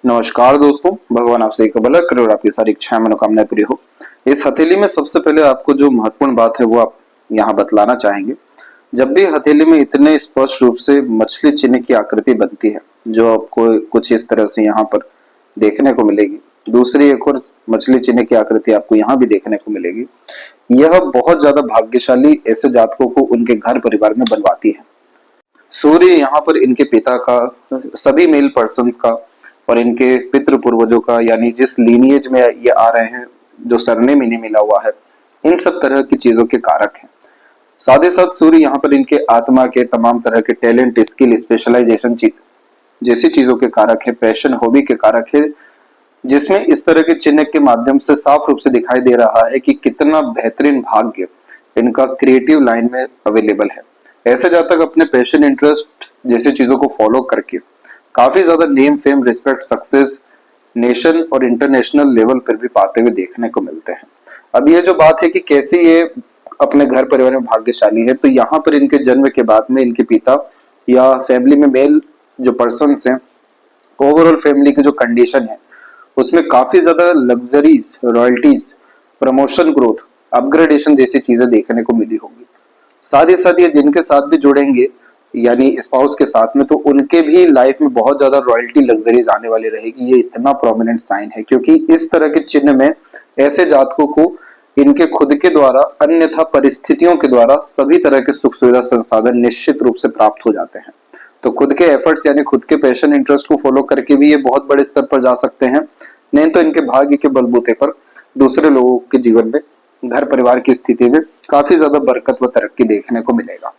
नमस्कार दोस्तों, भगवान आपसे एक भला करे और आपकी सारी इच्छाएं मनोकामनाएं पूरी हो। इस हथेली में सबसे पहले आपको जो महत्वपूर्ण बात है वो आप यहाँ बतलाना चाहेंगे। जब भी हथेली में इतने स्पष्ट रूप से मछली चिन्ह की आकृति बनती है, जो आपको कुछ इस तरह से यहाँ पर देखने को मिलेगी, दूसरी एक और मछली चिन्ह की आकृति आपको यहाँ भी देखने को मिलेगी। यह बहुत ज्यादा भाग्यशाली ऐसे जातकों को उनके घर परिवार में बनवाती है। सूर्य यहाँ पर इनके पिता का, सभी मेल पर्सन्स का और इनके पितृ पूर्वजों का, यानी जिस लीनिएज में ये आ रहे हैं, जो सरनेम इन्हें मिला हुआ है, इन सब तरह की चीजों के कारक हैं। साथ ही साथ सूर्य यहाँ पर इनके आत्मा के तमाम तरह के टैलेंट, स्किल, स्पेशलाइजेशन जैसी चीजों के कारक है, पैशन, हॉबी के कारक है, जिसमें इस तरह के चिन्ह के माध्यम से साफ रूप से दिखाई दे रहा है कि कितना बेहतरीन भाग्य इनका क्रिएटिव लाइन में अवेलेबल है। ऐसे जातक अपने पैशन, इंटरेस्ट जैसी चीजों को फॉलो करके काफी ज्यादा name, fame, respect, success nation और इंटरनेशनल लेवल पर भी पाते हुए देखने को मिलते हैं। अब ये जो बात है कि कैसे ये अपने घर परिवार में भाग्यशाली है, तो यहाँ पर इनके जन्म के बाद में इनके पिता या फैमिली में मेल जो पर्सन्स हैं, ओवरऑल फैमिली की जो कंडीशन है उसमें काफी ज्यादा luxuries, royalties, promotion, growth, upgradation जैसी चीजें देखने को मिली होगी। साथ ही साथ ये जिनके साथ भी जुड़ेंगे, यानी स्पाउस के साथ में, तो उनके भी लाइफ में बहुत ज्यादा रॉयल्टी, लग्जरीज आने वाली रहेगी। ये इतना प्रोमिनेंट साइन है क्योंकि इस तरह के चिन्ह में ऐसे जातकों को इनके खुद के द्वारा, अन्यथा परिस्थितियों के द्वारा सभी तरह के सुख सुविधा संसाधन निश्चित रूप से प्राप्त हो जाते हैं। तो खुद के एफर्ट्स यानी खुद के पैशन, इंटरेस्ट को फॉलो करके भी ये बहुत बड़े स्तर पर जा सकते हैं, नहीं तो इनके भाग्य के बलबूते पर दूसरे लोगों के जीवन में, घर परिवार की स्थिति में काफी ज्यादा बरकत व तरक्की देखने को मिलेगा।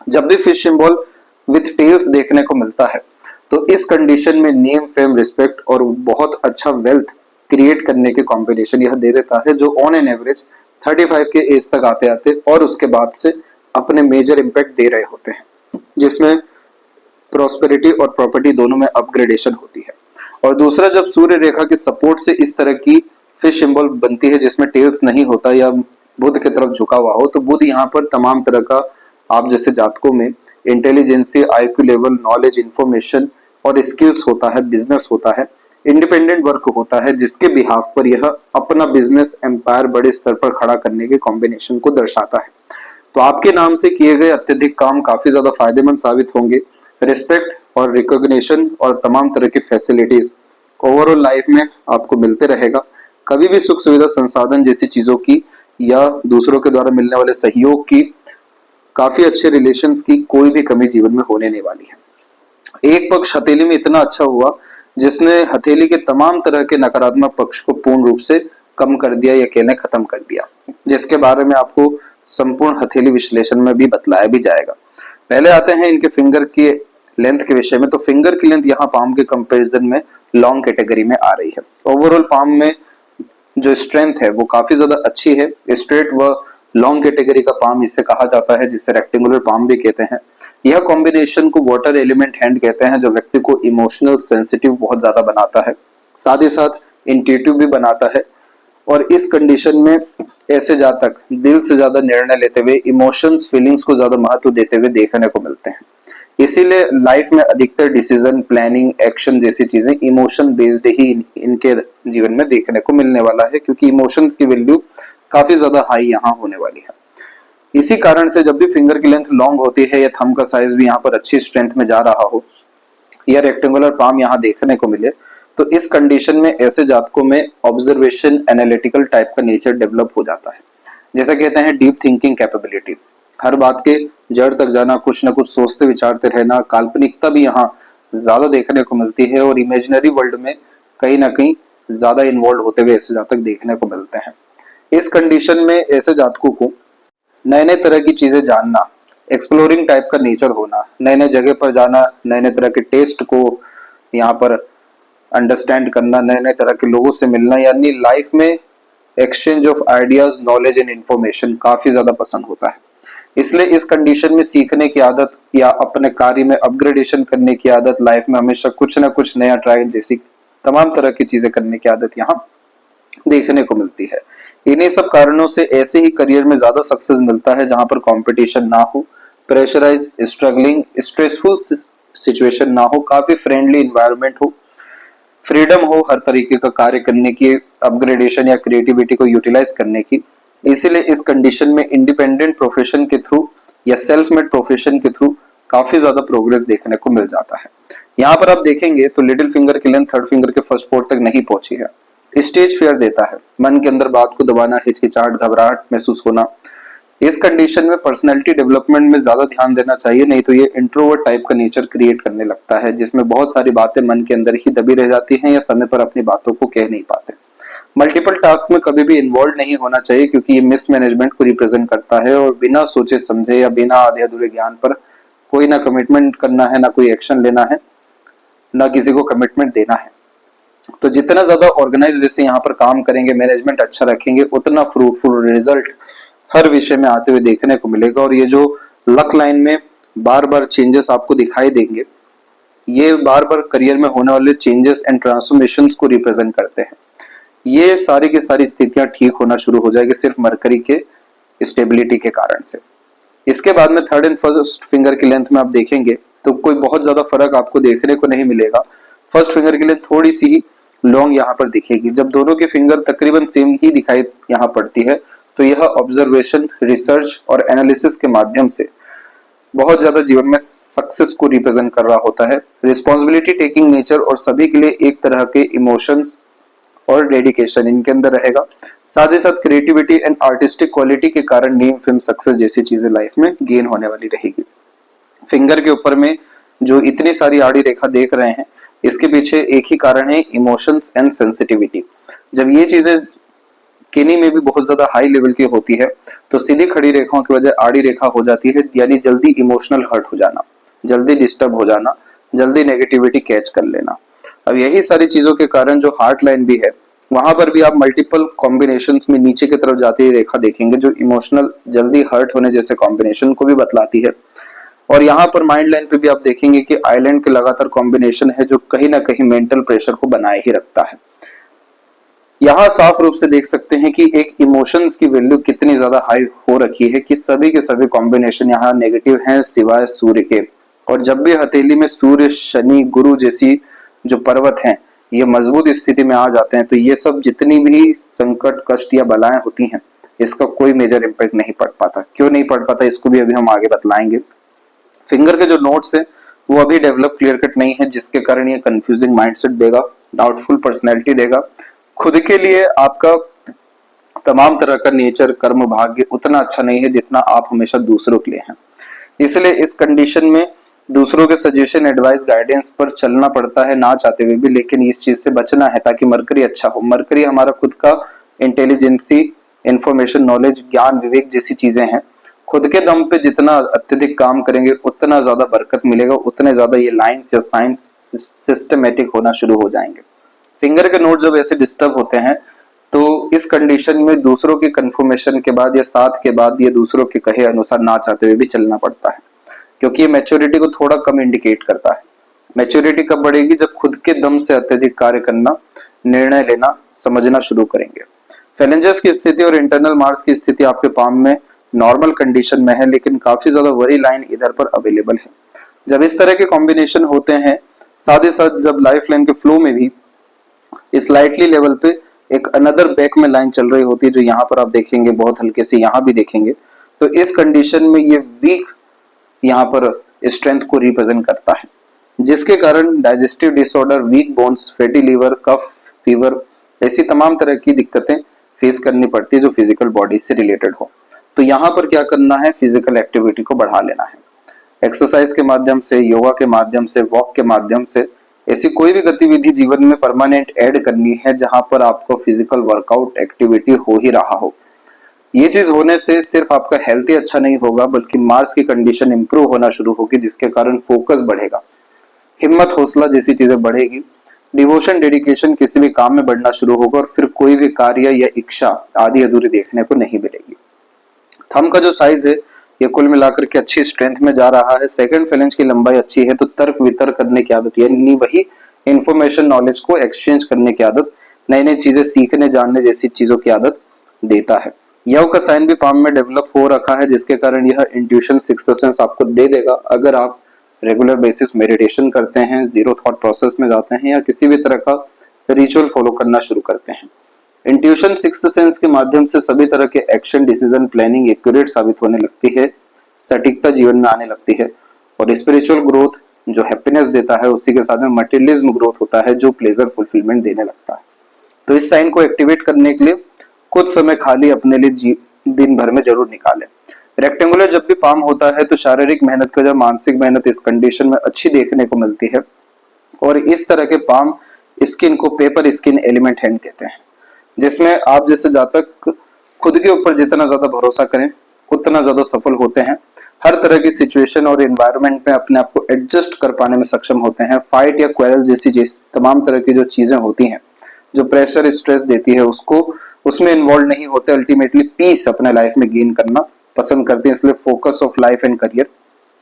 जब भी फिश सिंबल विथ टेल्स देखने को मिलता है तो इस कंडीशन में नेम, फेम, रिस्पेक्ट और बहुत अच्छा वेल्थ क्रिएट करने के कॉम्बिनेशन यह दे देता है, जो ऑन एन एवरेज 35 के एज तक आते आते और उसके बाद से अपने मेजर इम्पैक्ट दे रहे होते हैं, जिसमें प्रॉस्पेरिटी और प्रॉपर्टी दोनों में अपग्रेडेशन होती है। और दूसरा, जब सूर्य रेखा के सपोर्ट से इस तरह की फिश सिंबल बनती है जिसमें टेल्स नहीं होता या बुध की तरफ झुका हुआ हो, तो बुध यहाँ पर तमाम तरह का आप जैसे जातकों में intelligence, IQ level, knowledge, information और स्किल्स होता है, बिजनेस होता है, इंडिपेंडेंट वर्क होता है, जिसके बिहाफ पर यह अपना बिजनेस एम्पायर बड़े स्तर पर खड़ा करने के कॉम्बिनेशन को दर्शाता है। तो आपके नाम से किए गए अत्यधिक काम काफी ज्यादा फायदेमंद साबित होंगे। रिस्पेक्ट और रिकॉग्निशन और तमाम तरह की फैसिलिटीज ओवरऑल लाइफ में आपको मिलते रहेगा। कभी भी सुख सुविधा, संसाधन जैसी चीजों की या दूसरों के द्वारा मिलने वाले सहयोग की, काफी अच्छे रिलेशंस की कोई भी कमी जीवन में होने नहीं वाली है। एक पक्ष हथेली में इतना अच्छा हुआ जिसने हथेली के तमाम तरह के नकारात्मक पक्ष को पूर्ण रूप से कम कर दिया या कहने खत्म कर दिया, जिसके बारे में आपको संपूर्ण हथेली विश्लेषण में भी बतलाया भी जाएगा। पहले आते हैं इनके फिंगर के लेंथ के विषय में। तो फिंगर की लेंथ यहाँ पाम के कंपैरिजन में लॉन्ग कैटेगरी में आ रही है। ओवरऑल पाम में जो स्ट्रेंथ है वो काफी ज्यादा अच्छी है। स्ट्रेट व लॉन्ग कैटेगरी का पाम इसे कहा जाता है, जिसे रेक्टेंगुलर पाम भी कहते हैं। यह कॉम्बिनेशन को वाटर एलिमेंट हैंड कहते हैं, जो व्यक्ति को इमोशनल, सेंसिटिव बहुत ज्यादा बनाता है, साथ ही साथ इंट्यूटिव भी बनाता है। और इस कंडीशन में ऐसे जातक दिल से ज्यादा निर्णय लेते हुए, इमोशंस, फीलिंग्स को ज्यादा महत्व देते हुए देखने को मिलते हैं। इसीलिए लाइफ में अधिकतर डिसीजन, प्लानिंग, एक्शन जैसी चीजें इमोशन बेस्ड ही इनके जीवन में देखने को मिलने वाला है, क्योंकि इमोशंस की वैल्यू काफी ज्यादा हाई यहाँ होने वाली है। इसी कारण से जब भी फिंगर की लेंथ लॉन्ग होती है या थंब का साइज भी यहाँ पर अच्छी स्ट्रेंथ में जा रहा हो या रेक्टेंगुलर पाम यहाँ देखने को मिले, तो इस कंडीशन में ऐसे जातकों में ऑब्जर्वेशन, एनालिटिकल टाइप का नेचर डेवलप हो जाता है। जैसे कहते हैं डीप थिंकिंग कैपेबिलिटी, हर बात के जड़ तक जाना, कुछ ना कुछ सोचते विचारते रहना, काल्पनिकता भी यहाँ ज्यादा देखने को मिलती है और इमेजिनरी वर्ल्ड में कहीं ना कहीं ज्यादा इन्वॉल्व होते हुए ऐसे जातक देखने को मिलते हैं। इस कंडीशन में ऐसे जातकों को नए नए तरह की चीजें जानना, एक्सप्लोरिंग टाइप का नेचर होना, नए नए जगह पर जाना, नए नए तरह के टेस्ट को यहाँ पर अंडरस्टैंड करना, नए नए तरह के लोगों से मिलना, यानी लाइफ में exchange of ideas, knowledge and information काफी ज्यादा पसंद होता है। इसलिए इस कंडीशन में सीखने की आदत या अपने कार्य में अपग्रेडेशन करने की आदत, लाइफ में हमेशा कुछ ना कुछ नया ट्राई जैसी तमाम तरह की चीजें करने की आदत यहाँ देखने को मिलती है। इन्हीं सब कारणों से ऐसे ही करियर में ज्यादा सक्सेस मिलता है जहां पर कंपटीशन ना हो, प्रेशराइज, स्ट्रगलिंग, स्ट्रेसफुल सिचुएशन ना हो, काफी फ्रेंडली इन्वायरमेंट हो, फ्रीडम हो हर तरीके का कार्य करने की, अपग्रेडेशन या क्रिएटिविटी को यूटिलाइज करने की। इसीलिए इस कंडीशन में इंडिपेंडेंट प्रोफेशन के थ्रू या सेल्फ मेड प्रोफेशन के थ्रू काफी ज्यादा प्रोग्रेस देखने को मिल जाता है। यहाँ पर आप देखेंगे तो लिटिल फिंगर की लेंथ थर्ड फिंगर के फर्स्ट पोर्ट तक नहीं पहुंची है। स्टेज फियर देता है, मन के अंदर बात को दबाना, हिचकिचाहट, घबराहट महसूस होना। इस कंडीशन में पर्सनैलिटी डेवलपमेंट में ज्यादा ध्यान देना चाहिए, नहीं तो ये इंट्रोवर्ट टाइप का नेचर क्रिएट करने लगता है, जिसमें बहुत सारी बातें मन के अंदर ही दबी रह जाती हैं या समय पर अपनी बातों को कह नहीं पाते। मल्टीपल टास्क में कभी भी इन्वॉल्व नहीं होना चाहिए, क्योंकि ये मिसमैनेजमेंट को रिप्रेजेंट करता है और बिना सोचे समझे या बिना आधे अधूरे ज्ञान पर कोई ना कमिटमेंट करना है, ना कोई एक्शन लेना है, ना किसी को कमिटमेंट देना है। तो जितना ज्यादा ऑर्गेनाइज वे से यहाँ पर काम करेंगे, मैनेजमेंट अच्छा रखेंगे, उतना फ्रूटफुल रिजल्ट हर विषय में आते हुए देखने को मिलेगा। और ये जो लक लाइन में बार बार चेंजेस आपको दिखाई देंगे, ये बार बार करियर में होने वाले चेंजेस एंड ट्रांसफॉर्मेशंस को रिप्रेजेंट करते हैं। ये सारी की सारी स्थितियां ठीक होना शुरू हो जाएगी सिर्फ मरकरी के स्टेबिलिटी के कारण से। इसके बाद में थर्ड एंड फर्स्ट फिंगर की लेंथ में आप देखेंगे तो कोई बहुत ज्यादा फर्क आपको देखने को नहीं मिलेगा। फर्स्ट फिंगर की लेंथ थोड़ी सी ही लॉन्ग यहाँ पर दिखेगी। जब दोनों की फिंगर तकरीबन सेम ही दिखाई यहाँ पड़ती है, तो यह ऑब्जर्वेशन, रिसर्च और एनालिसिस के माध्यम से बहुत ज्यादा जीवन में सक्सेस को रिप्रेजेंट कर रहा होता है। रिस्पॉन्सिबिलिटी टेकिंग नेचर और सभी के लिए एक तरह के इमोशंस और डेडिकेशन इनके अंदर रहेगा। साथ ही साथ क्रिएटिविटी एंड आर्टिस्टिक क्वालिटी के कारण नेम, फिल्म, सक्सेस जैसी चीजें लाइफ में गेन होने वाली रहेगी। फिंगर के ऊपर में जो इतनी सारी आड़ी रेखा देख रहे हैं, इसके पीछे एक ही कारण है, इमोशंस एंड सेंसिटिविटी। जब ये चीजें किन्हीं में भी बहुत ज्यादा हाई लेवल की होती है, तो सीधी खड़ी रेखाओं की वजह आड़ी रेखा हो जाती है, यानी जल्दी इमोशनल हर्ट हो जाना, जल्दी डिस्टर्ब हो जाना, जल्दी नेगेटिविटी कैच कर लेना। अब यही सारी चीजों के कारण जो हार्ट लाइन भी है, वहां पर भी आप मल्टीपल कॉम्बिनेशंस में नीचे की तरफ जाती रेखा देखेंगे, जो इमोशनल जल्दी हर्ट होने जैसे कॉम्बिनेशन को भी बतलाती है। और यहाँ पर माइंड लाइन पे भी आप देखेंगे कि आइलैंड के लगातार कॉम्बिनेशन है, जो कहीं ना कहीं मेंटल प्रेशर को बनाए ही रखता है। यहाँ साफ रूप से देख सकते हैं कि एक इमोशंस की वैल्यू कितनी ज्यादा हाई हो रखी है कि सभी के सभी कॉम्बिनेशन यहाँ नेगेटिव हैं सिवाय सूर्य के। और जब भी हथेली में सूर्य, शनि, गुरु जैसी जो पर्वत हैं ये मजबूत स्थिति में आ जाते हैं, तो ये सब जितनी भी संकट, कष्ट या बलाएं होती हैं, इसका कोई मेजर इम्पैक्ट नहीं पड़ पाता। क्यों नहीं पड़ पाता, इसको भी अभी हम आगे बतलाएंगे। फिंगर के जो नोट्स है वो अभी डेवलप क्लियर कट नहीं है, जिसके कारण ये कंफ्यूजिंग माइंडसेट देगा, डाउटफुल पर्सनैलिटी देगा। खुद के लिए आपका तमाम तरह का नेचर, कर्म, भाग्य उतना अच्छा नहीं है जितना आप हमेशा दूसरों के लिए हैं। इसलिए इस कंडीशन में दूसरों के सजेशन, एडवाइस, गाइडेंस पर चलना पड़ता है ना चाहते हुए भी, लेकिन इस चीज से बचना है ताकि मरकरी अच्छा हो। मरकरी हमारा खुद का इंटेलिजेंसी, इंफॉर्मेशन, नॉलेज, ज्ञान, विवेक जैसी चीजें हैं। खुद के दम पे जितना अत्यधिक काम करेंगे उतना ज्यादा बरकत मिलेगा, उतने ज्यादा ये लाइंस या साइंस सिस्टमेटिक होना शुरू हो जाएंगे। फिंगर के नोट जब ऐसे डिस्टर्ब होते हैं, तो इस कंडीशन में दूसरों की कंफर्मेशन के बाद या साथ के बाद ये दूसरों के कहे अनुसार ना चाहते हुए भी चलना पड़ता है, क्योंकि ये मैच्योरिटी को थोड़ा कम इंडिकेट करता है। मैच्योरिटी कब बढ़ेगी, जब खुद के दम से अत्यधिक कार्य करना, निर्णय लेना, समझना शुरू करेंगे। फैलेंजर्स की स्थिति और इंटरनल मार्स की स्थिति आपके पाम में नॉर्मल कंडीशन में है, लेकिन काफी ज्यादा वरी लाइन इधर पर अवेलेबल है। जब इस तरह के कॉम्बिनेशन होते हैं, साथ ही साथ जब लाइफ लाइन के फ्लो में भी स्लाइटली लेवल पे एक अनदर बैक में लाइन चल रही होती है, जो यहाँ पर आप देखेंगे बहुत हल्के से, यहाँ भी देखेंगे, तो इस कंडीशन में ये वीक यहाँ पर स्ट्रेंथ को रिप्रेजेंट करता है, जिसके कारण digestive disorder, weak bones, fatty liver, कफ, फीवर ऐसी तमाम तरह की दिक्कतें फेस करनी पड़ती है जो फिजिकल बॉडी से रिलेटेड हो। तो यहाँ पर क्या करना है, फिजिकल एक्टिविटी को बढ़ा लेना है। एक्सरसाइज के माध्यम से, योगा के माध्यम से, वॉक के माध्यम से, ऐसी कोई भी गतिविधि जीवन में परमानेंट ऐड करनी है जहां पर आपको फिजिकल वर्कआउट एक्टिविटी हो ही रहा हो। ये चीज होने से सिर्फ आपका हेल्थ ही अच्छा नहीं होगा, बल्कि मार्स की कंडीशन इंप्रूव होना शुरू होगी, जिसके कारण फोकस बढ़ेगा, हिम्मत, हौसला जैसी चीजें बढ़ेगी, डिवोशन, डेडिकेशन किसी भी काम में बढ़ना शुरू होगा, और फिर कोई भी कार्य या इच्छा आधी अधूरी देखने को नहीं मिलेगी। थंब का जो साइज है ये कुल मिलाकर के अच्छी स्ट्रेंथ में जा रहा है। सेकंड फेलेंज की लंबाई अच्छी है, तो तर्क वितर्क करने की आदत, यानी वही इंफॉर्मेशन, नॉलेज को एक्सचेंज करने की आदत, नई नई चीजें सीखने, जानने जैसी चीजों की आदत देता है। यव का साइन भी पाम में डेवलप हो रखा है, जिसके कारण यह इंट्यूशन, सिक्स्थ सेंस आपको दे देगा। अगर आप रेगुलर बेसिस मेडिटेशन करते हैं, जीरो थॉट प्रोसेस में जाते हैं, या किसी भी तरह का रिचुअल फॉलो करना शुरू करते हैं। इंट्यूशन सिक्स्थ सेंस के माध्यम से सभी तरह के एक्शन, डिसीजन, प्लानिंग एक्यूरेट साबित होने लगती है, सटीकता जीवन में आने लगती है। और स्पिरिचुअल ग्रोथ जो हैप्पीनेस देता है, उसी के साथ में मटेरियलिज्म ग्रोथ होता है जो प्लेजर फुलफिलमेंट देने लगता है। तो इस साइन को एक्टिवेट करने के लिए कुछ समय खाली अपने लिए दिन भर में जरूर निकालें। रेक्टेंगुलर जब भी पाम होता है तो शारीरिक मेहनत का जब मानसिक मेहनत इस कंडीशन में अच्छी देखने को मिलती है। और इस तरह के पाम स्किन को पेपर स्किन एलिमेंट हैंड कहते हैं, जिसमें आप जैसे जातक खुद के ऊपर जितना ज्यादा भरोसा करें उतना ज्यादा सफल होते हैं। हर तरह की सिचुएशन और एनवायरनमेंट में अपने आप को एडजस्ट कर पाने में सक्षम होते हैं। फाइट या क्वेरल जैसी तमाम तरह की जो चीजें होती हैं, जो प्रेशर स्ट्रेस देती है, उसको उसमें इन्वॉल्व नहीं होते। अल्टीमेटली पीस अपने लाइफ में गेन करना पसंद करते हैं, इसलिए focus of life and career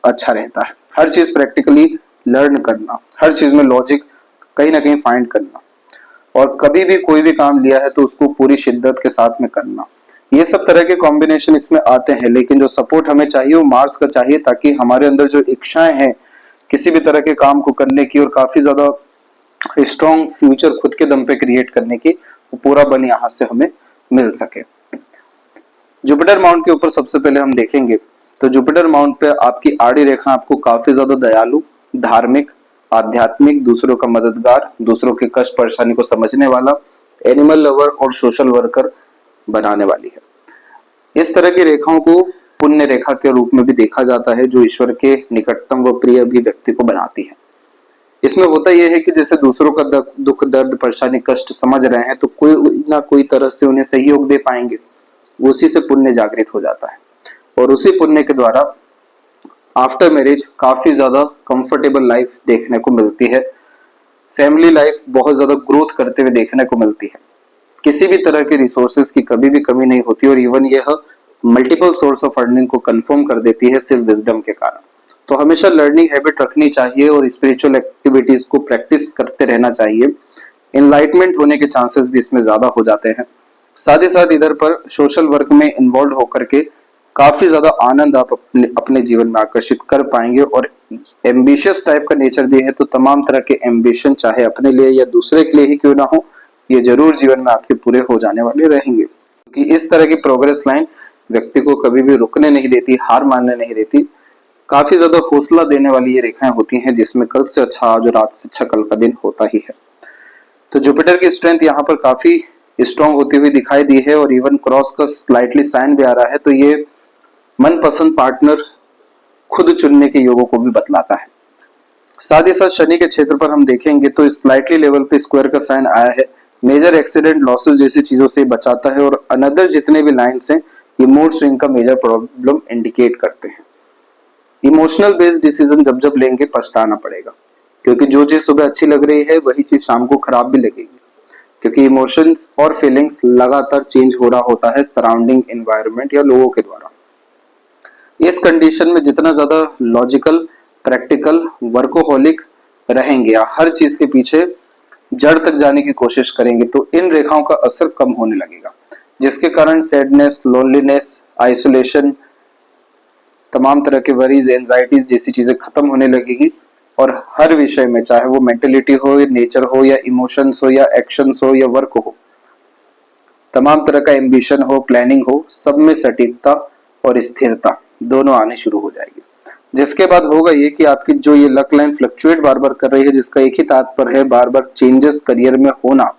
अच्छा रहता है। हर चीज प्रैक्टिकली लर्न करना, हर चीज में लॉजिक कहीं ना कहीं फाइंड करना, और कभी भी कोई भी काम लिया है तो उसको पूरी शिद्दत के साथ में करना, ये सब तरह के कॉम्बिनेशन इसमें आते हैं। लेकिन जो सपोर्ट हमें चाहिए वो मार्स का चाहिए, ताकि हमारे अंदर जो इच्छाएं हैं किसी भी तरह के काम को करने की और काफी ज्यादा स्ट्रॉन्ग फ्यूचर खुद के दम पे क्रिएट करने की, वो पूरा बल यहाँ से हमें मिल सके। जुपिटर माउंट के ऊपर सबसे पहले हम देखेंगे तो जुपिटर माउंट पे आपकी आड़ी रेखा आपको काफी ज्यादा दयालु, धार्मिक, आध्यात्मिक, दूसरों का मददगार, दूसरों के कष्ट परेशानी को समझने वाला, एनिमल लवर और सोशल वर्कर बनाने वाली है। इस तरह की रेखाओं को पुण्य रेखा के रूप में भी देखा जाता है, जो ईश्वर के निकटतम व प्रिय अभिव्यक्ति को बनाती है। इसमें होता यह है कि जैसे दूसरों का दुख, दर्द, परेशानी, कष्ट समझ रहे हैं तो कोई ना कोई तरह से उन्हें सहयोग दे पाएंगे, उसी से पुण्य जागृत हो जाता है। और उसी पुण्य के द्वारा आफ्टर मैरिज काफी ज्यादा कंफर्टेबल लाइफ देखने को मिलती है। फैमिली लाइफ बहुत ज्यादा ग्रोथ करते हुए देखने को मिलती है। किसी भी तरह के रिसोर्सेज की कभी भी कमी नहीं होती, और इवन यह मल्टीपल सोर्स ऑफ अर्निंग को कंफर्म कर देती है सिर्फ विजडम के कारण। तो हमेशा लर्निंग हैबिट रखनी चाहिए और स्पिरिचुअल एक्टिविटीज को प्रैक्टिस करते रहना चाहिए। एनलाइटमेंट होने के चांसेस भी इसमें ज्यादा हो जाते हैं। साथ ही साथ इधर पर सोशल वर्क में इन्वॉल्व होकर के काफी ज्यादा आनंद आप अपने जीवन में आकर्षित कर पाएंगे। और एम्बिशियस टाइप का नेचर भी है, तो तमाम तरह के एम्बिशन चाहे अपने लिए या दूसरे के लिए ही क्यों ना हो, ये जरूर जीवन में आपके पूरे हो जाने वाले रहेंगे। कि इस तरह की प्रोग्रेस लाइन व्यक्ति को कभी भी रुकने नहीं देती, हार मानने नहीं देती। काफी ज्यादा हौसला देने वाली ये रेखाएं होती हैं, जिसमें कल से अच्छा आज और आज से अच्छा कल का दिन होता ही है। तो जुपिटर की स्ट्रेंथ यहाँ पर काफी स्ट्रॉन्ग होती हुई दिखाई दी है, और इवन क्रॉस का स्लाइटली साइन भी आ रहा है, तो ये मनपसंद पार्टनर खुद चुनने के योगों को भी बतलाता है। साथ ही साथ शनि के क्षेत्र पर हम देखेंगे तो स्लाइटली लेवल पे स्क्वायर का साइन आया है। मेजर एक्सीडेंट, लॉसेस जैसी चीजों से बचाता है, और अनदर जितने भी लाइन्स हैं ये मूड स्विंग का मेजर प्रॉब्लम इंडिकेट करते हैं। इमोशनल बेस्ड डिसीजन जब जब लेंगे पछताना पड़ेगा, क्योंकि जो चीज सुबह अच्छी लग रही है वही चीज शाम को खराब भी लगेगी, क्योंकि इमोशंस और फीलिंग्स लगातार चेंज हो रहा होता है सराउंडिंग एनवायरनमेंट या लोगों के द्वारा। इस कंडीशन में जितना ज्यादा लॉजिकल, प्रैक्टिकल, वर्कोहोलिक रहेंगे या हर चीज के पीछे जड़ तक जाने की कोशिश करेंगे, तो इन रेखाओं का असर कम होने लगेगा, जिसके कारण सैडनेस, लोनलीनेस, आइसोलेशन, तमाम तरह के वरीज, एंजाइटीज जैसी चीजें खत्म होने लगेगी। और हर विषय में, चाहे वो मेंटेलिटी हो, या नेचर हो, या इमोशंस हो, या एक्शंस हो, या वर्क हो, तमाम तरह का एम्बिशन हो, प्लानिंग हो, सब में सटीकता और स्थिरता दोनों आने शुरू हो जाएगी। जिसके बाद होगा ये कि आपकी जो ये लक लाइन फ्लक्चुएट बार बार कर रही है, जिसका एक ही तात्पर्य है बार बार चेंजेस करियर में होना,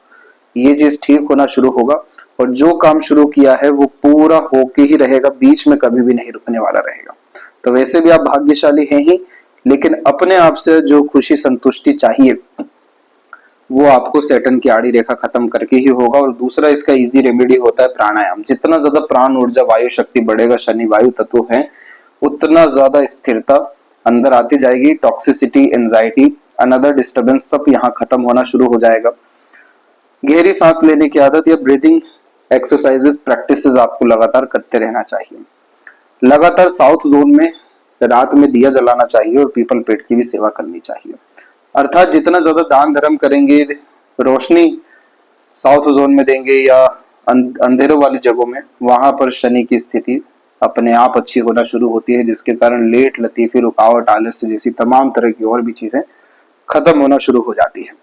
ये चीज ठीक होना शुरू होगा। और जो काम शुरू किया है वो पूरा होके ही रहेगा, बीच में कभी भी नहीं रुकने वाला रहेगा। तो वैसे भी आप भाग्यशाली हैं ही, लेकिन अपने आप से जो खुशी संतुष्टि चाहिए वो आपको सैटर्न की आड़ी रेखा खत्म करके ही होगा। और दूसरा इसका इजी रेमेडी होता है प्राणायाम। जितना ज्यादा प्राण ऊर्जा, वायु शक्ति बढ़ेगा, शनि वायु तत्व है, उतना ज्यादा स्थिरता अंदर आती जाएगी। टॉक्सिसिटी, एंजाइटी, अनदर डिस्टर्बेंस सब यहाँ खत्म होना शुरू हो जाएगा। गहरी सांस लेने की आदत या ब्रीदिंग एक्सरसाइजेस, प्रैक्टिसेस आपको लगातार करते रहना चाहिए। लगातार साउथ जोन में रात में दिया जलाना चाहिए और पीपल पेट की भी सेवा करनी चाहिए। अर्थात जितना ज्यादा दान धर्म करेंगे, रोशनी साउथ जोन में देंगे या अंधेरों वाली जगहों में, वहां पर शनि की स्थिति अपने आप अच्छी होना शुरू होती है, जिसके कारण लेट, लतीफी, रुकावट, आलस्य जैसी तमाम तरह की और भी चीजें खत्म होना शुरू हो जाती है।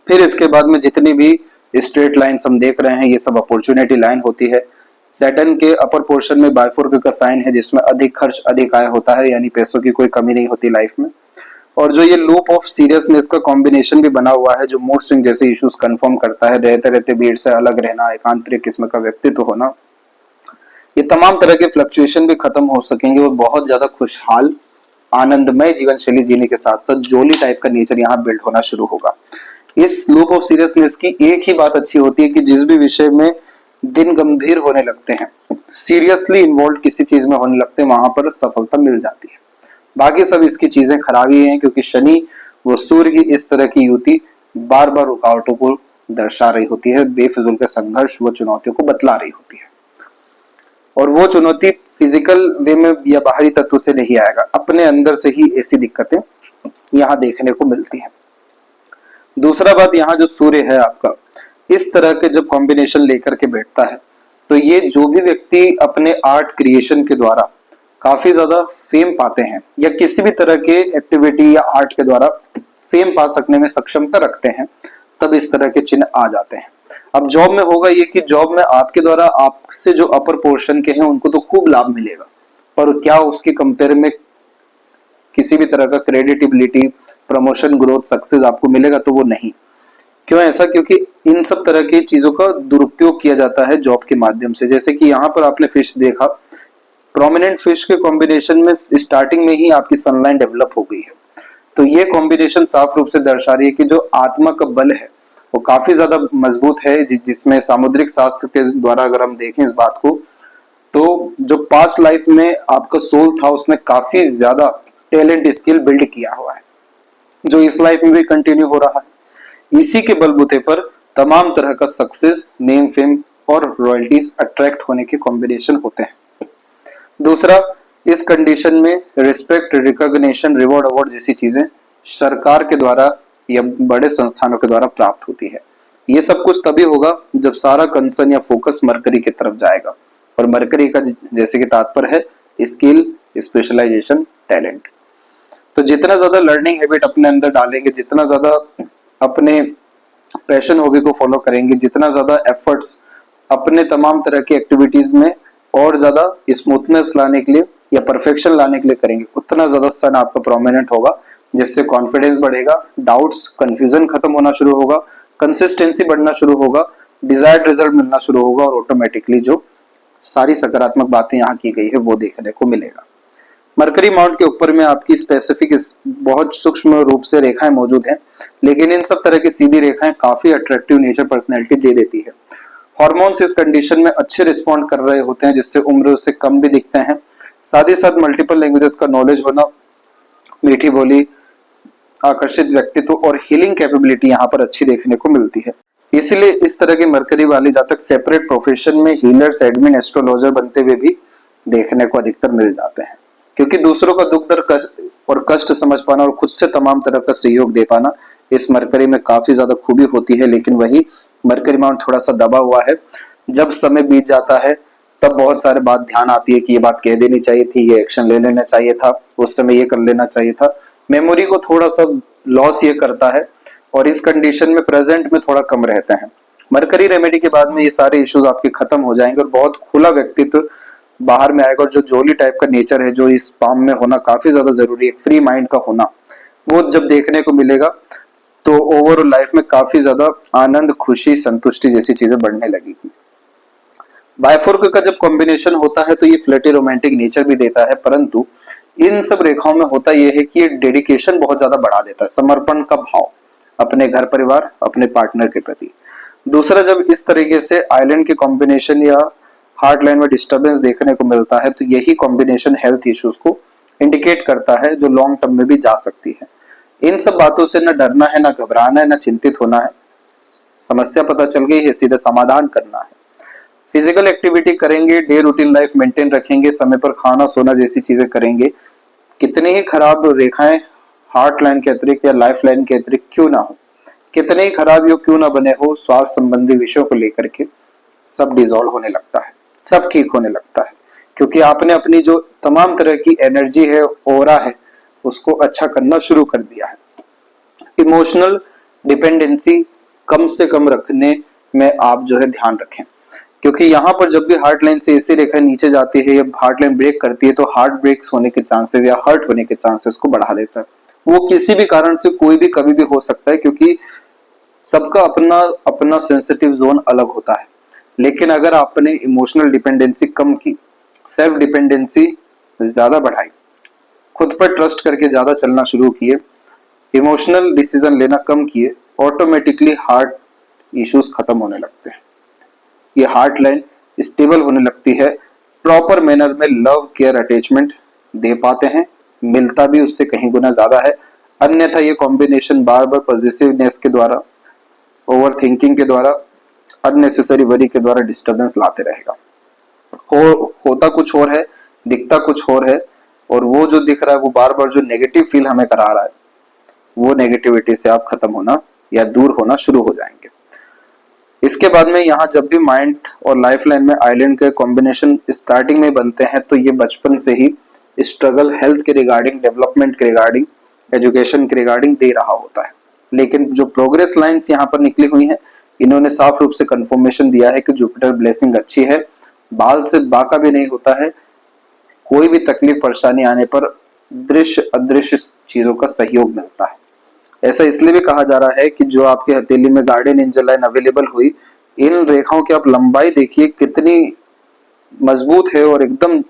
फिर इसके बाद में जितनी भी स्ट्रेट लाइंस हम देख रहे हैं ये सब अपॉर्चुनिटी लाइन होती है। सैटर्न के अपर पोर्शन में बाइफोर्क का साइन है जिसमें अधिक खर्च अधिक आय होता है, यानी पैसों की कोई कमी नहीं होती लाइफ में। और जो ये लूप ऑफ सीरियसनेस का कॉम्बिनेशन भी बना हुआ है जो मूड स्विंग जैसे इश्यूज कंफर्म करता है, रहते रहते भीड़ से अलग रहना, एकांत प्रिय किस्म का व्यक्तित्व होना, ये तमाम तरह के फ्लक्चुएशन भी खत्म हो सकेंगे और बहुत ज्यादा खुशहाल आनंदमय जीवन शैली जीने के साथ साथ जोली टाइप का नेचर यहाँ बिल्ड होना शुरू होगा। इस लूप ऑफ सीरियसनेस की एक ही बात अच्छी होती है कि जिस भी विषय में दिन गंभीर होने लगते हैं, सीरियसली इन्वॉल्व किसी चीज में होने लगते हैं, वहां पर सफलता मिल जाती है। बाकी सब इसकी चीजें खराबी हैं क्योंकि शनि व सूर्य की इस तरह की युति बार बार रुकावटों को दर्शा रही होती है, बेफिजूल के संघर्ष व चुनौतियों को बतला रही होती है। और वो चुनौती फिजिकल वे में या बाहरी तत्व से नहीं आएगा, अपने अंदर से ही ऐसी दिक्कतें यहाँ देखने को मिलती हैं। दूसरा बात, यहाँ जो सूर्य है आपका इस तरह के जब कॉम्बिनेशन लेकर के बैठता है तो ये जो भी व्यक्ति अपने आर्ट क्रिएशन के द्वारा काफी ज्यादा फेम पाते हैं या किसी भी तरह के एक्टिविटी या आर्ट के द्वारा फेम पा सकने में सक्षमता रखते हैं, तब इस तरह के चिन्ह आ जाते हैं। अब जॉब में होगा ये कि जॉब में आपके द्वारा आपसे जो अपर पोर्शन के हैं उनको तो खूब लाभ मिलेगा, पर क्या उसके कंपेयर में किसी भी तरह का क्रेडिटेबिलिटी, प्रमोशन, ग्रोथ, सक्सेस आपको मिलेगा? तो वो नहीं। क्यों ऐसा? क्योंकि इन सब तरह की चीजों का दुरुपयोग किया जाता है जॉब के माध्यम से। जैसे कि यहाँ पर आपने फिश देखा, प्रोमिनेंट फिश के कॉम्बिनेशन में स्टार्टिंग में ही आपकी सनलाइन डेवलप हो गई है, तो ये कॉम्बिनेशन साफ रूप से दर्शा रही है कि जो आत्मा का बल है वो काफी ज्यादा मजबूत है, जिसमें सामुद्रिक शास्त्र के द्वारा अगर हम देखें इस बात को, तो जो पास्ट लाइफ में आपका सोल था उसने काफी ज्यादा टैलेंट, स्किल बिल्ड किया हुआ है जो इस लाइफ में भी कंटिन्यू हो रहा है। इसी के बलबूते पर तमाम तरह का सक्सेस, नेम, फेम और रॉयल्टीज अट्रैक्ट होने के कॉम्बिनेशन होते हैं। दूसरा, इस कंडीशन में रिस्पेक्ट, रिकॉग्निशन, रिवॉर्ड, अवार्ड जैसी चीजें सरकार के द्वारा या बड़े संस्थानों के द्वारा प्राप्त होती है। ये सब कुछ तभी होगा जब सारा कंसर्न या फोकस मरकरी की तरफ जाएगा, और मरकरी का जैसे कि तात्पर्य है स्किल, स्पेशलाइजेशन, टैलेंट। तो जितना ज्यादा लर्निंग हैबिट अपने अंदर डालेंगे, जितना ज्यादा अपने पैशन, हॉबी को फॉलो करेंगे, जितना ज्यादा एफर्ट्स अपने तमाम तरह की एक्टिविटीज में और ज्यादा स्मूथनेस लाने के लिए या परफेक्शन लाने के लिए करेंगे, उतना ज्यादा सन आपका प्रोमिनेंट होगा, जिससे कॉन्फिडेंस बढ़ेगा, डाउट्स, कंफ्यूजन खत्म होना शुरू होगा, कंसिस्टेंसी बढ़ना शुरू होगा, डिजायर्ड रिजल्ट मिलना शुरू होगा, और ऑटोमेटिकली जो सारी सकारात्मक बातें यहाँ की गई है वो देखने को मिलेगा। मरकरी माउंट के ऊपर में आपकी स्पेसिफिक बहुत सूक्ष्म रूप से रेखाएं मौजूद हैं, लेकिन इन सब तरह की सीधी रेखाएं काफी अट्रैक्टिव नेचर, पर्सनैलिटी दे देती है। हार्मोन्स इस कंडीशन में अच्छे रिस्पॉन्ड कर रहे होते हैं, जिससे उम्र से कम भी दिखते हैं। साथ ही साथ मल्टीपल लैंग्वेजेस का नॉलेज होना, मीठी बोली, आकर्षित व्यक्तित्व और हीलिंग कैपेबिलिटी यहाँ पर अच्छी देखने को मिलती है। इसीलिए इस तरह की मरकरी वाली जातक सेपरेट प्रोफेशन में हीलर्स, एडमिन, एस्ट्रोलॉजर बनते हुए भी देखने को अधिकतर मिल जाते हैं, क्योंकि दूसरों का दुख दर्द और कष्ट समझ पाना और खुद से तमाम तरह का सहयोग दे पाना इस मरकरी में काफी ज्यादा खूबी होती है। लेकिन वही मरकरी माउंट थोड़ा सा दबा हुआ है। जब समय बीत जाता है तब बहुत सारे बात ध्यान आती है कि ये बात कह देनी चाहिए थी, ये एक्शन ले लेना चाहिए था, उस समय ये कर लेना चाहिए था। मेमोरी को थोड़ा सा लॉस ये करता है, और इस कंडीशन में प्रेजेंट में थोड़ा कम रहते हैं। मरकरी रेमेडी के बाद में ये सारे इश्यूज आपके खत्म हो जाएंगे और बहुत खुला व्यक्तित्व बाहर में आएगा, और जो जोली टाइप का नेचर है जो इस पाम में होना काफी ज्यादा जरूरी है, फ्री माइंड का होना, वो जब देखने को मिलेगा तो ओवरऑल लाइफ में काफी ज्यादा आनंद, खुशी, संतुष्टि जैसी चीजें बढ़ने लगेगी। बाइफोर्क का जब कॉम्बिनेशन होता है तो ये फ्लर्टी, रोमांटिक नेचर भी देता है, परंतु इन सब रेखाओं में होता यह है कि ये डेडिकेशन बहुत ज्यादा बढ़ा देता है, समर्पण का भाव अपने घर परिवार, अपने पार्टनर के प्रति। दूसरा, जब इस तरीके से आइलैंड के कॉम्बिनेशन या हार्ट लाइन में डिस्टर्बेंस देखने को मिलता है तो यही कॉम्बिनेशन हेल्थ इश्यूज को इंडिकेट करता है, जो लॉन्ग टर्म में भी जा सकती है। इन सब बातों से न डरना है, न घबराना है, न चिंतित होना है। समस्या पता चल गई है, सीधा समाधान करना है। फिजिकल एक्टिविटी करेंगे, डे रूटीन लाइफ मेंटेन रखेंगे, समय पर खाना सोना जैसी चीजें करेंगे, कितनी ही खराब रेखाएं हार्ट लाइन के अतिरिक्त या लाइफ लाइन के अतिरिक्त क्यों ना हो, कितने ही खराब यो क्यों ना बने हो, स्वास्थ्य संबंधी विषयों को लेकर के सब डिसॉल्व होने लगता है, सब ठीक होने लगता है, क्योंकि आपने अपनी जो तमाम तरह की एनर्जी है, ओरा है, उसको अच्छा करना शुरू कर दिया है। इमोशनल डिपेंडेंसी कम से कम रखने में आप जो है ध्यान रखें, क्योंकि यहाँ पर जब भी हार्ट लाइन से ऐसी रेखा नीचे जाती है या हार्ट लाइन ब्रेक करती है तो हार्ट ब्रेक्स होने के चांसेस या हर्ट होने के चांसेस को बढ़ा देता है। वो किसी भी कारण से कोई भी कभी भी हो सकता है, क्योंकि सबका अपना अपना सेंसिटिव जोन अलग होता है। लेकिन अगर आपने इमोशनल डिपेंडेंसी कम की, सेल्फ डिपेंडेंसी ज्यादा बढ़ाई, खुद पर ट्रस्ट करके ज्यादा चलना शुरू किए, इमोशनल डिसीजन लेना कम किए, ऑटोमेटिकली हार्ट इश्यूज खत्म होने लगते हैं। ये हार्ट लाइन स्टेबल होने लगती है, प्रॉपर मैनर में लव केयर अटैचमेंट दे पाते हैं, मिलता भी उससे कहीं गुना ज्यादा है। अन्यथा ये कॉम्बिनेशन बार बार पॉजिटिवनेस के द्वारा, ओवर थिंकिंग के द्वारा, अननेसेसरी वरी के द्वारा डिस्टर्बेंस लाते रहेगा। होता कुछ और है, दिखता कुछ और है, और वो जो दिख रहा है वो बार बार जो नेगेटिव फील हमें करा रहा है, वो नेगेटिविटी से आप खत्म होना या दूर होना शुरू हो जाएंगे। इसके बाद में यहाँ जब भी माइंड और लाइफ लाइन में आइलैंड के कॉम्बिनेशन स्टार्टिंग में बनते हैं तो ये बचपन से ही स्ट्रगल हेल्थ के रिगार्डिंग, डेवलपमेंट के रिगार्डिंग, एजुकेशन के रिगार्डिंग दे रहा होता है। लेकिन जो प्रोग्रेस लाइंस यहाँ पर निकली हुई हैं, इन्होंने साफ रूप से कंफर्मेशन दिया है कि जुपिटर ब्लेसिंग अच्छी है, बाल से बाका भी नहीं होता है, कोई भी तकलीफ परेशानी आने पर दृश्य अदृश्य चीजों का सहयोग मिलता है। ऐसा इसलिए भी कहा जा रहा है कि जो आपके हथेली में गार्डियन एंजल लाइन अवेलेबल हुई, इन रेखाओं की आप लंबाई देखिए कितनी मजबूत है और एकदम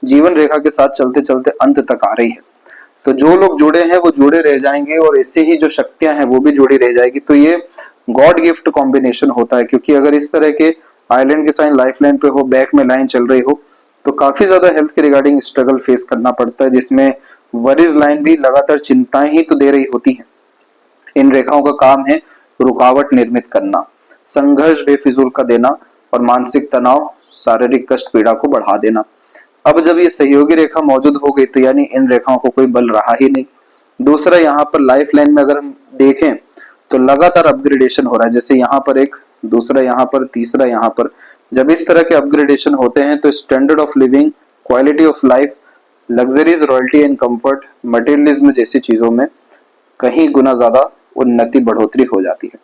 जीवन रेखा के साथ चलते चलते अंत तक आ रही है। तो जो लोग जुड़े हैं वो जुड़े रह जाएंगे और इससे ही जो शक्तियां हैं वो भी जुड़ी रह जाएगी। तो ये गॉड गिफ्ट कॉम्बिनेशन होता है, क्योंकि अगर इस तरह के आइलैंड के साइन लाइफ लाइन पे हो, बैक में लाइन चल रही हो, तो काफी ज्यादा हेल्थ के रिगार्डिंग स्ट्रगल फेस करना पड़ता है, जिसमें वरीज लाइन भी लगातार चिंताएं ही तो दे रही होती है। इन रेखाओं का काम है रुकावट निर्मित करना, संघर्ष बेफिजूल का देना और मानसिक तनाव, शारीरिक कष्ट, पीड़ा को बढ़ा देना। अब जब ये सहयोगी रेखा मौजूद हो गई तो यानी इन रेखाओं को कोई बल रहा ही नहीं। दूसरा, यहाँ पर लाइफ लाइन में अगर हम देखें तो लगातार अपग्रेडेशन हो रहा है, जैसे यहाँ पर एक, दूसरा यहाँ पर, तीसरा यहाँ पर। जब इस तरह के अपग्रेडेशन होते हैं तो standard of living, quality of life, luxuries, royalty and comfort, materialism जैसी चीजों में कहीं गुना ज्यादा उन्नति, बढ़ोतरी हो जाती है।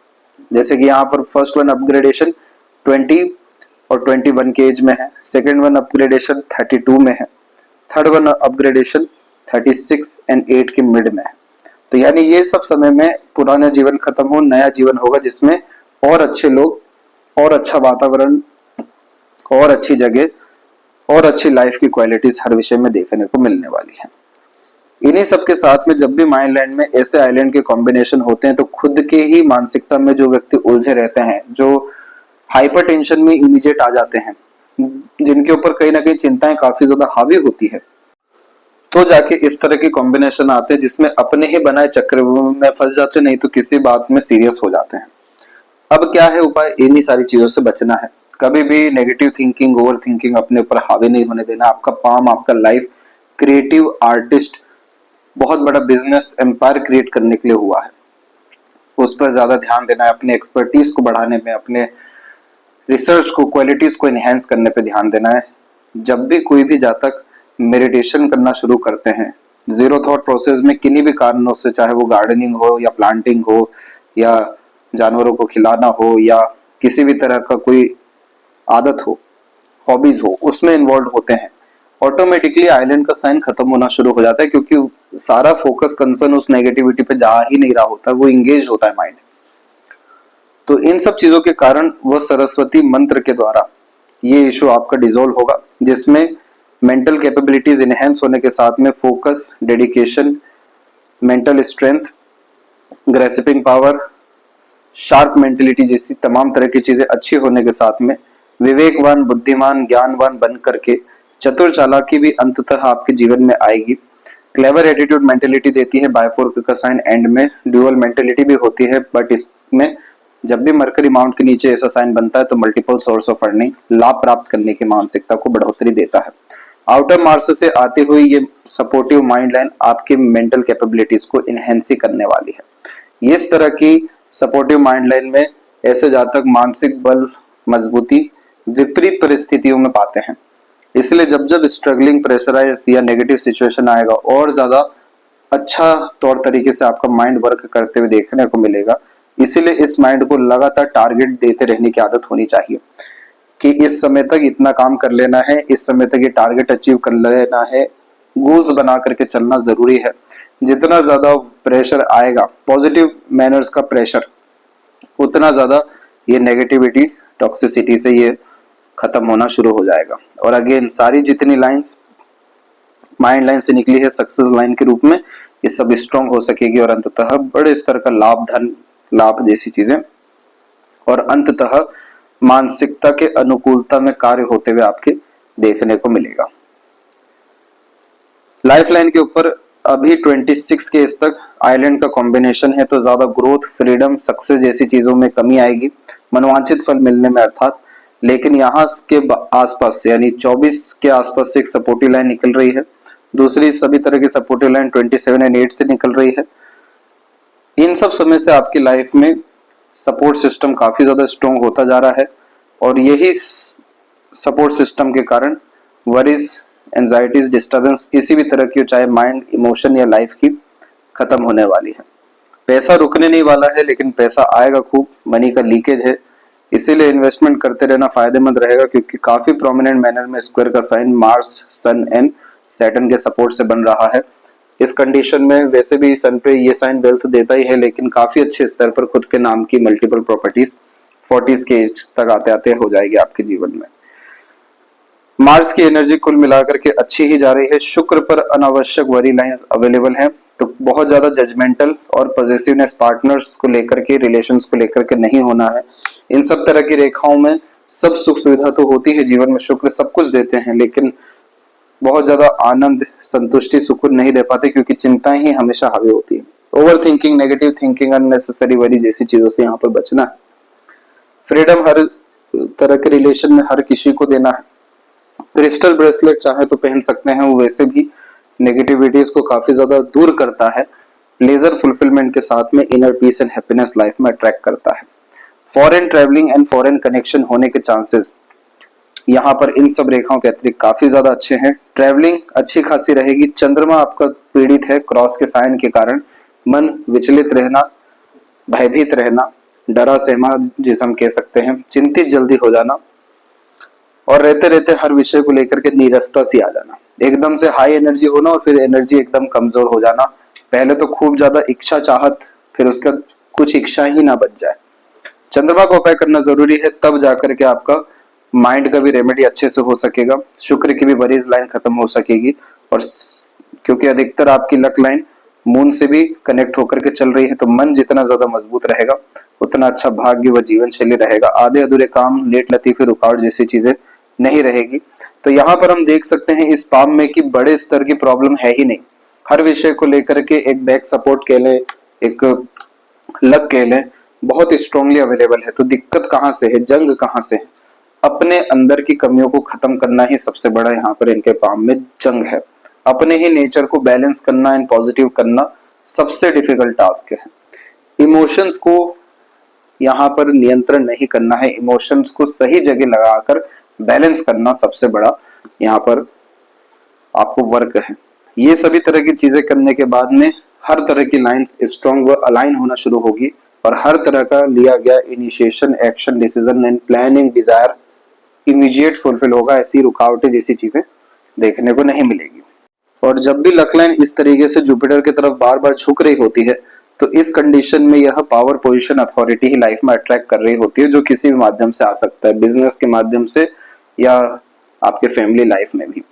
जैसे कि यहाँ पर फर्स्ट वन अपग्रेडेशन 20 और 21 के एज में है, सेकेंड वन अपग्रेडेशन 32 में है, थर्ड वन अपग्रेडेशन 36 एंड 8 के मिड में है। तो यानी ये सब समय में पुराना जीवन खत्म हो, नया जीवन होगा जिसमें और अच्छे लोग, और अच्छा वातावरण, और अच्छी जगह, और अच्छी लाइफ की क्वालिटीज हर विषय में देखने को मिलने वाली है। इन्हीं सब के साथ में जब भी माइंड लैंड में ऐसे आइलैंड के कॉम्बिनेशन होते हैं तो खुद के ही मानसिकता में जो व्यक्ति उलझे रहते हैं, जो हाइपर टेंशन में इमीडिएट आ जाते हैं, जिनके ऊपर कहीं ना कहीं चिंताएं काफी ज्यादा हावी होती है, तो जाके इस तरह के कॉम्बिनेशन आते हैं जिसमें अपने ही बनाए चक्र में फंस जाते, नहीं तो किसी बात में सीरियस हो जाते हैं। अब क्या है उपाय? इन्हीं सारी चीजों से बचना है। कभी भी नेगेटिव थिंकिंग, ओवर थिंकिंग अपने ऊपर हावी नहीं होने देना। आपका काम, आपका लाइफ क्रिएटिव आर्टिस्ट बहुत बड़ा बिजनेस एम्पायर क्रिएट करने के लिए हुआ है, उस पर ज्यादा ध्यान देना है, अपने एक्सपर्टीज को बढ़ाने में, अपने रिसर्च को, क्वालिटीज को एनहेंस करने पे ध्यान देना है। जब भी कोई भी जातक मेडिटेशन करना शुरू करते हैं, जीरो थॉट प्रोसेस में किन्हीं भी कारणों से, चाहे वो गार्डनिंग हो या प्लांटिंग हो या जानवरों को खिलाना हो या किसी भी तरह का कोई आदत हो, हॉबीज हो, उसमें इन्वॉल्व होते हैं, ऑटोमेटिकली आइलैंड का साइन खत्म होना शुरू हो जाता है, क्योंकि सारा फोकस, कंसर्न उस नेगेटिविटी पे जा ही नहीं रहा होता, वो इंगेज होता है माइंड। तो इन सब चीजों के कारण वह सरस्वती मंत्र के द्वारा ये इशू आपका डिसॉल्व होगा, जिसमें मेंटल कैपेबिलिटीज इनहेंस होने के साथ में focus, dedication, mental strength, grasping power, sharp mentality जैसी तमाम तरह की चीजें अच्छी होने के साथ में विवेकवान, बुद्धिमान, ज्ञानवान बन करके चतुर चालाकी भी अंततः आपके जीवन में आएगी। क्लेवर एटीट्यूड मेंटेलिटी देती है बायफोर्क का साइन, एंड में ड्यूअल मेंटेलिटी भी होती है, बट इसमें जब भी मरकरी माउंट के नीचे ऐसा साइन बनता है तो मल्टीपल सोर्स ऑफ अर्निंग, लाभ प्राप्त करने की मानसिकता को बढ़ोतरी देता है। आउटर मार्स से आती हुई ये सपोर्टिव माइंड लाइन आपकी मेंटल कैपेबिलिटीज को इनहेंस करने वाली है। इस तरह की सपोर्टिव माइंड लाइन में ऐसे जातक मानसिक बल, मजबूती विपरीत परिस्थितियों में पाते हैं। इसलिए जब जब स्ट्रगलिंग, प्रेशराइज या नेगेटिव सिचुएशन आएगा, और ज्यादा अच्छा तौर तरीके से आपका माइंड वर्क करते हुए देखने को मिलेगा। इसीलिए इस माइंड को लगातार टारगेट देते रहने की आदत होनी चाहिए कि इस समय तक इतना काम कर लेना है, इस समय तक ये टारगेट अचीव कर लेना है। गोल्स बना करके चलना जरूरी है। जितना ज्यादा प्रेशर आएगा, पॉजिटिव मैनर्स का प्रेशर, उतना ज्यादा ये नेगेटिविटी, टॉक्सिसिटी से ये खत्म होना शुरू हो जाएगा। और अगेन सारी जितनी लाइंस माइंड लाइन से निकली है सक्सेस लाइन के रूप में, ये सब स्ट्रांग हो सकेगी और अंततः बड़े स्तर का लाभ, धन लाभ जैसी चीजें, और अंततः मानसिकता के अनुकूलता में कार्य होते हुए आपके देखने को मिलेगा। लाइफ लाइन के ऊपर अभी 26 के इस तक आइलैंड का कॉम्बिनेशन है, तो ज्यादा ग्रोथ, फ्रीडम, सक्सेस जैसी चीजों में कमी आएगी, मनोवांछित फल मिलने में अर्थात। लेकिन यहाँ के आसपास से यानी 24 के आसपास से एक सपोर्टिव लाइन निकल रही है, दूसरी सभी तरह की सपोर्टिव लाइन 27 एंड 8 से निकल रही है। इन सब समय से आपकी लाइफ में सपोर्ट सिस्टम काफी ज्यादा स्ट्रॉन्ग होता जा रहा है और यही सपोर्ट सिस्टम के कारण वरीज, एंजाइटीज, डिस्टर्बेंस किसी भी तरह की, चाहे माइंड, इमोशन या लाइफ की, खत्म होने वाली है। पैसा रुकने नहीं वाला है, लेकिन पैसा आएगा खूब, मनी का लीकेज है, इसीलिए इन्वेस्टमेंट करते रहना फायदेमंद रहेगा, क्योंकि काफी प्रोमिनेंट मैनर में स्क्वायर का sign Mars, Sun and Saturn के सपोर्ट से बन रहा है। इस कंडीशन में वैसे भी सन पे ये साइन वेल्थ देता ही है, लेकिन काफी अच्छे स्तर पर खुद के नाम की मल्टीपल प्रॉपर्टीज 40s के एज तक आते आते हो जाएगी आपके जीवन में। मार्स की एनर्जी कुल मिलाकर के अच्छी ही जा रही है। शुक्र पर अनावश्यक वरी लाइंस अवेलेबल हैं, तो बहुत ज्यादा जजमेंटल और पॉजिटिवनेस, पार्टनर्स को लेकर के, रिलेशंस को लेकर के नहीं होना है। इन सब तरह की रेखाओं में सब सुख सुविधा तो होती है जीवन में, शुक्र सब कुछ देते हैं, लेकिन बहुत ज्यादा आनंद, संतुष्टि, सुकून नहीं दे पाते, क्योंकि चिंताएं ही हमेशा हावी होती है। Over thinking, negative thinking, unnecessary worry जैसी चीजों से यहाँ पर बचना है। फ्रीडम हर तरह के रिलेशन में हर किसी को देना है। क्रिस्टल ब्रेसलेट चाहे तो पहन सकते हैं, वो वैसे भी नेगेटिविटीज को काफी ज्यादा दूर करता है। लेजर फुलफिलमेंट के साथ में inner peace and happiness life में अट्रैक्ट करता है। Foreign travelling and foreign connection होने के चांसेस यहाँ पर इन सब रेखाओं के अतिरिक्त काफी ज्यादा अच्छे हैं। ट्रैवलिंग अच्छी खासी रहेगी। चंद्रमा आपका पीड़ित है क्रॉस के साइन के कारण, मन विचलित रहना, भयभीत रहना, डरा सहमा जिसे हम कह सकते हैं, चिंतित जल्दी हो जाना, और रहते रहते हर विषय को लेकर के नीरसता सी आ जाना, एकदम से हाई एनर्जी होना और फिर एनर्जी एकदम कमजोर हो जाना। पहले तो खूब ज्यादा इच्छा चाहत, फिर उसका कुछ इच्छा ही ना बच जाए। चंद्रमा को उपाय करना जरूरी है, तब जाकर के आपका माइंड का भी रेमेडी अच्छे से हो सकेगा, शुक्र की भी वरीज लाइन खत्म हो सकेगी। और क्योंकि अधिकतर आपकी लक लाइन मून से भी कनेक्ट होकर के चल रही है, तो मन जितना ज्यादा मजबूत रहेगा उतना अच्छा भाग्य व जीवन शैली रहेगा। आधे अधूरे काम, लेट लतीफी, रुकावट जैसी चीजें नहीं रहेगी। तो यहाँ पर हम देख सकते हैं इस पाम में कि बड़े स्तर की प्रॉब्लम है ही नहीं। हर विषय को लेकर के एक बैक सपोर्ट कह लें, एक लक कह लें, बहुत स्ट्रांगली अवेलेबल है। तो दिक्कत कहाँ से है, जंग कहाँ से है? अपने अंदर की कमियों को खत्म करना ही सबसे बड़ा यहाँ पर इनके पाम में जंग है। अपने ही नेचर को बैलेंस करना एंड पॉजिटिव करना सबसे डिफिकल्ट टास्क है। इमोशंस को यहाँ पर नियंत्रण नहीं करना है, इमोशंस को सही जगह लगाकर बैलेंस करना सबसे बड़ा यहाँ पर आपको वर्क है। ये सभी तरह की चीजें करने के बाद में हर तरह की लाइंस स्ट्रॉन्ग व अलाइन होना शुरू होगी, और हर तरह का लिया गया initiation, action, decision and planning, desire immediate fulfil होगा। ऐसी रुकावटें जैसी चीजें देखने को नहीं मिलेगी। और जब भी लक लाइन इस तरीके से जुपिटर की तरफ बार बार झुक रही होती है, तो इस कंडीशन में यह पावर, पोजीशन, अथॉरिटी ही लाइफ में अट्रैक्ट कर रही होती है, जो किसी भी माध्यम से आ सकता है, बिजनेस के माध्यम से या आपके फैमिली लाइफ में भी।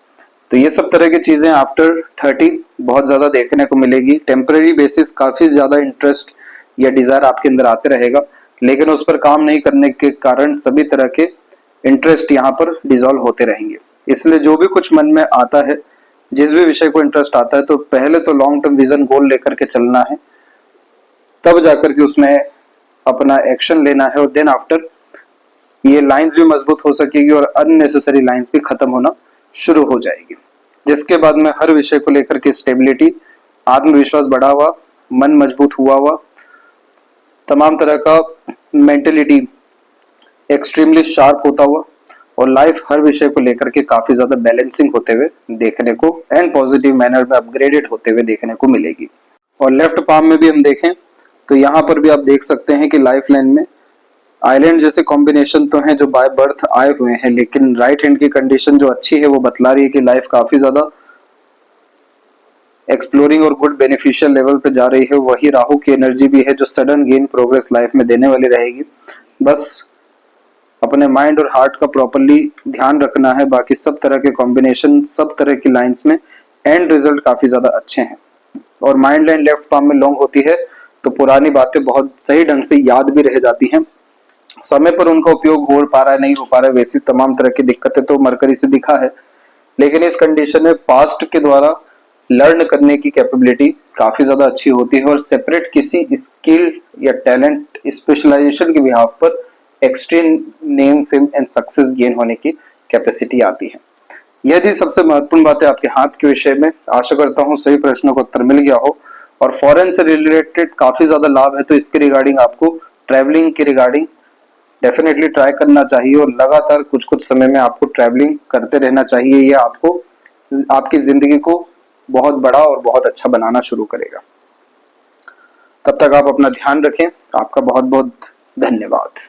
तो ये सब तरह की चीजें आफ्टर 30 बहुत ज्यादा देखने को मिलेगी। टेम्पररी बेसिस काफी ज्यादा इंटरेस्ट या डिजायर आपके अंदर आते रहेगा, लेकिन उस पर काम नहीं करने के कारण सभी तरह के इंटरेस्ट यहाँ पर डिसॉल्व होते रहेंगे। इसलिए जो भी कुछ मन में आता है, जिस भी विषय को इंटरेस्ट आता है, तो पहले तो लॉन्ग टर्म विजन, गोल लेकर के चलना है, तब जाकर के उसमें अपना एक्शन लेना है, और देन आफ्टर ये लाइंस भी मजबूत हो सकेगी और अननेसेसरी लाइंस भी खत्म होना शुरू हो जाएगी, जिसके बाद में हर विषय को लेकर के स्टेबिलिटी, आत्मविश्वास बढ़ा हुआ, मन मजबूत हुआ हुआ, तमाम तरह का मेंटेलिटी एक्सट्रीमली शार्प होता हुआ, और लाइफ हर विषय को लेकर के काफी ज्यादा बैलेंसिंग होते हुए देखने को एंड पॉजिटिव मैनर में अपग्रेडेड होते हुए देखने को मिलेगी। और लेफ्ट पाम में भी हम देखें तो यहाँ पर भी आप देख सकते हैं कि लाइफ लाइन में आइलैंड जैसे कॉम्बिनेशन तो हैं जो बाय बर्थ आए हुए हैं, लेकिन राइट हैंड की कंडीशन जो अच्छी है वो बतला रही है कि लाइफ काफी ज्यादा एक्सप्लोरिंग और गुड बेनिफिशियल लेवल पे जा रही है। वही राहु की एनर्जी भी है जो सडन गेन प्रोग्रेस लाइफ में देने वाली रहेगी। बस अपने माइंड और हार्ट का प्रॉपरली ध्यान रखना है, बाकी सब तरह के कॉम्बिनेशन, सब तरह की लाइंस में एंड रिजल्ट काफी ज्यादा अच्छे हैं। और माइंड लाइन लेफ्ट पाम में लॉन्ग होती है तो पुरानी बातें बहुत सही ढंग से याद भी रह जाती हैं। समय पर उनका उपयोग हो पा रहा है, नहीं हो पा रहा है, वैसी तमाम तरह की दिक्कतें तो मरकरी से दिखा है। लेकिन इस कंडीशन में पास्ट के द्वारा लर्न करने की कैपेबिलिटी काफी ज्यादा अच्छी होती है और सेपरेट किसी स्किल या टैलेंट स्पेशलाइजेशन के बिहाफ पर extreme name fame and success gain होने की कैपेसिटी आती है। यह थी सबसे महत्वपूर्ण बातें आपके हाथ के विषय में। आशा करता हूँ सभी प्रश्नों का उत्तर मिल गया हो और फॉरेन से रिलेटेड काफी ज्यादा लाभ है, तो इसके रिगार्डिंग आपको ट्रैवलिंग के रिगार्डिंग डेफिनेटली ट्राई करना चाहिए और लगातार कुछ कुछ समय में आपको ट्रैवलिंग करते रहना चाहिए। ये आपको आपकी जिंदगी को बहुत बड़ा और बहुत अच्छा बनाना शुरू करेगा। तब तक आप अपना ध्यान रखें। आपका बहुत बहुत धन्यवाद।